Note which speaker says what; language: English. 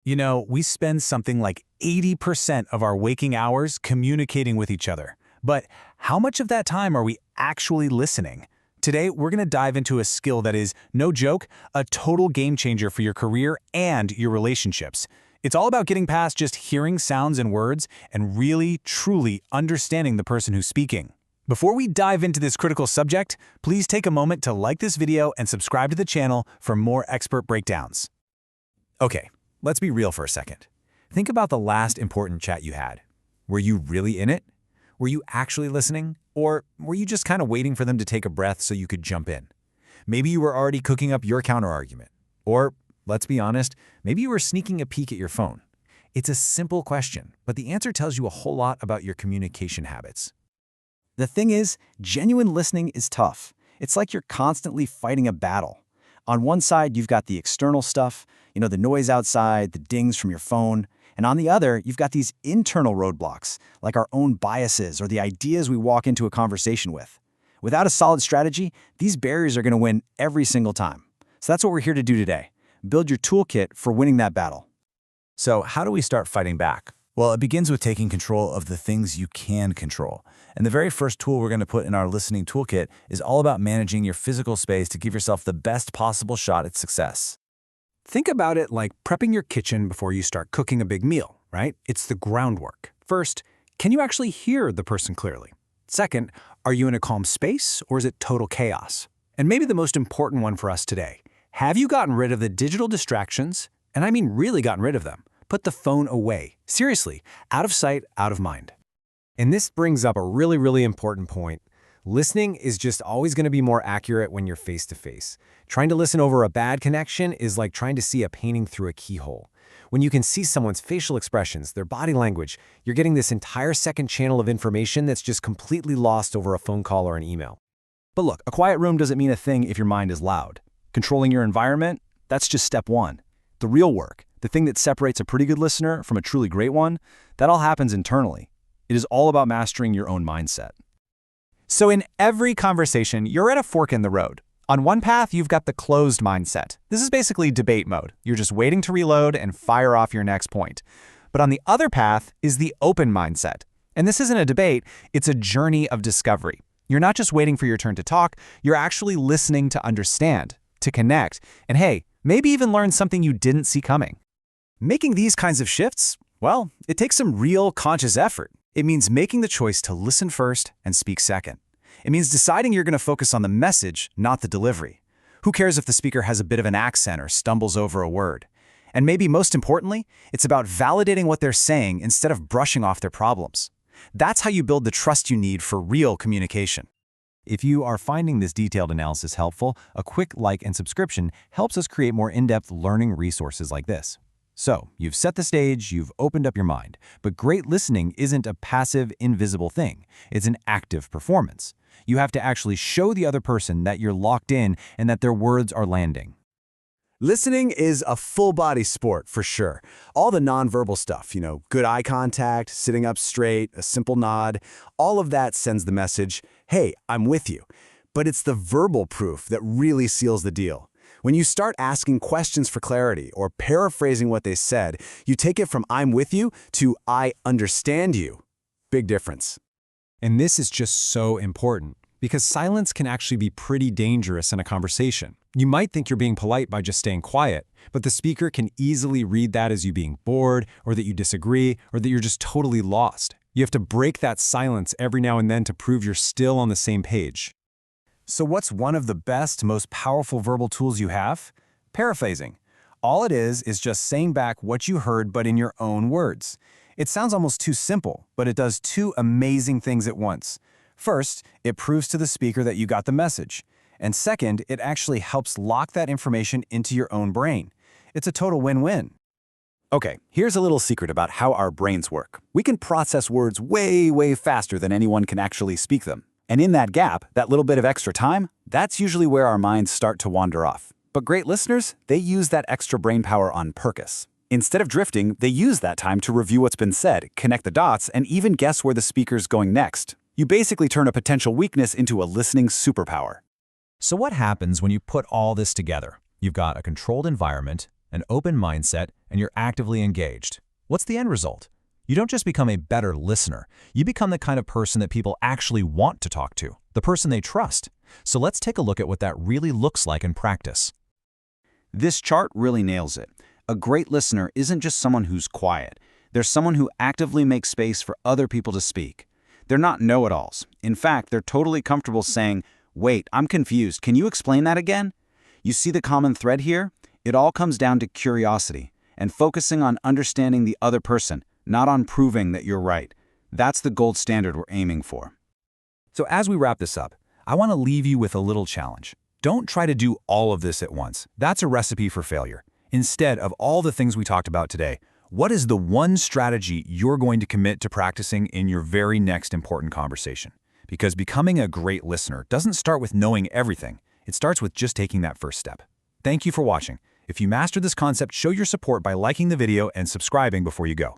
Speaker 1: You know, we spend something like 80% of our waking hours communicating with each other. But how much of that time are we actually listening? Today, we're going to dive into a skill that is, no joke, a total game changer for your career and your relationships. It's all about getting past just hearing sounds and words and really, truly understanding the person who's speaking. Before we dive into this critical subject, please take a moment to like this video and subscribe to the channel for more expert breakdowns. Okay, let's be real for a second. Think about the last important chat you had. Were you really in it? Were you actually listening? Or were you just kind of waiting for them to take a breath so you could jump in? Maybe you were already cooking up your counterargument. Or, let's be honest, maybe you were sneaking a peek at your phone. It's a simple question, but the answer tells you a whole lot about your communication habits.
Speaker 2: The thing is, genuine listening is tough. It's like you're constantly fighting a battle. On one side, you've got the external stuff, the noise outside, the dings from your phone. And on the other, you've got these internal roadblocks, like our own biases or the ideas we walk into a conversation with. Without a solid strategy, these barriers are going to win every single time. So that's what we're here to do today. Build your toolkit for winning that battle.
Speaker 1: So how do we start fighting back? Well, it begins with taking control of the things you can control. And the very first tool we're going to put in our listening toolkit is all about managing your physical space to give yourself the best possible shot at success. Think about it like prepping your kitchen before you start cooking a big meal, right? It's the groundwork. First, can you actually hear the person clearly? Second, are you in a calm space or is it total chaos? And maybe the most important one for us today, have you gotten rid of the digital distractions? And I mean really gotten rid of them. Put the phone away. Seriously, out of sight, out of mind.
Speaker 3: And this brings up a really important point. Listening is just always going to be more accurate when you're face-to-face. Trying to listen over a bad connection is like trying to see a painting through a keyhole. When you can see someone's facial expressions, their body language, you're getting this entire second channel of information that's just completely lost over a phone call or an email.
Speaker 2: But look, a quiet room doesn't mean a thing if your mind is loud. Controlling your environment, that's just step one. The real work, the thing that separates a pretty good listener from a truly great one, that all happens internally. It is all about mastering your own mindset.
Speaker 4: So in every conversation, you're at a fork in the road. On one path, you've got the closed mindset. This is basically debate mode. You're just waiting to reload and fire off your next point. But on the other path is the open mindset. And this isn't a debate, it's a journey of discovery. You're not just waiting for your turn to talk, you're actually listening to understand, to connect, and hey, maybe even learn something you didn't see coming.
Speaker 1: Making these kinds of shifts, well, it takes some real conscious effort. It means making the choice to listen first and speak second. It means deciding you're going to focus on the message, not the delivery. Who cares if the speaker has a bit of an accent or stumbles over a word? And maybe most importantly, it's about validating what they're saying instead of brushing off their problems. That's how you build the trust you need for real communication.
Speaker 5: If you are finding this detailed analysis helpful, a quick like and subscription helps us create more in-depth learning resources like this. So, you've set the stage, you've opened up your mind, but great listening isn't a passive, invisible thing. It's an active performance. You have to actually show the other person that you're locked in and that their words are landing.
Speaker 1: Listening is a full-body sport, for sure. All the nonverbal stuff, good eye contact, sitting up straight, a simple nod, all of that sends the message, hey, I'm with you. But it's the verbal proof that really seals the deal. When you start asking questions for clarity or paraphrasing what they said, you take it from I'm with you to I understand you. Big difference.
Speaker 3: And this is just so important because silence can actually be pretty dangerous in a conversation. You might think you're being polite by just staying quiet, but the speaker can easily read that as you being bored or that you disagree or that you're just totally lost. You have to break that silence every now and then to prove you're still on the same page.
Speaker 5: So what's one of the best, most powerful verbal tools you have? Paraphrasing. All it is just saying back what you heard but in your own words. It sounds almost too simple, but it does two amazing things at once. First, it proves to the speaker that you got the message. And second, it actually helps lock that information into your own brain. It's a total win-win.
Speaker 2: Okay, here's a little secret about how our brains work. We can process words way faster than anyone can actually speak them. And in that gap, that little bit of extra time, that's usually where our minds start to wander off. But great listeners, they use that extra brain power on purpose. Instead of drifting, they use that time to review what's been said, connect the dots, and even guess where the speaker's going next. You basically turn a potential weakness into a listening superpower.
Speaker 5: So what happens when you put all this together? You've got a controlled environment,
Speaker 1: an open mindset, and you're actively engaged. What's the end result? You don't just become a better listener. You become the kind of person that people actually want to talk to, the person they trust. So let's take a look at what that really looks like in practice.
Speaker 2: This chart really nails it. A great listener isn't just someone who's quiet. They're someone who actively makes space for other people to speak. They're not know-it-alls. In fact, they're totally comfortable saying, "Wait, I'm confused. Can you explain that again?" You see the common thread here? It all comes down to curiosity and focusing on understanding the other person, not on proving that you're right. That's the gold standard we're aiming for.
Speaker 1: So as we wrap this up, I want to leave you with a little challenge. Don't try to do all of this at once. That's a recipe for failure. Instead of all the things we talked about today, what is the one strategy you're going to commit to practicing in your very next important conversation? Because becoming a great listener doesn't start with knowing everything. It starts with just taking that first step. Thank you for watching. If you mastered this concept, show your support by liking the video and subscribing before you go.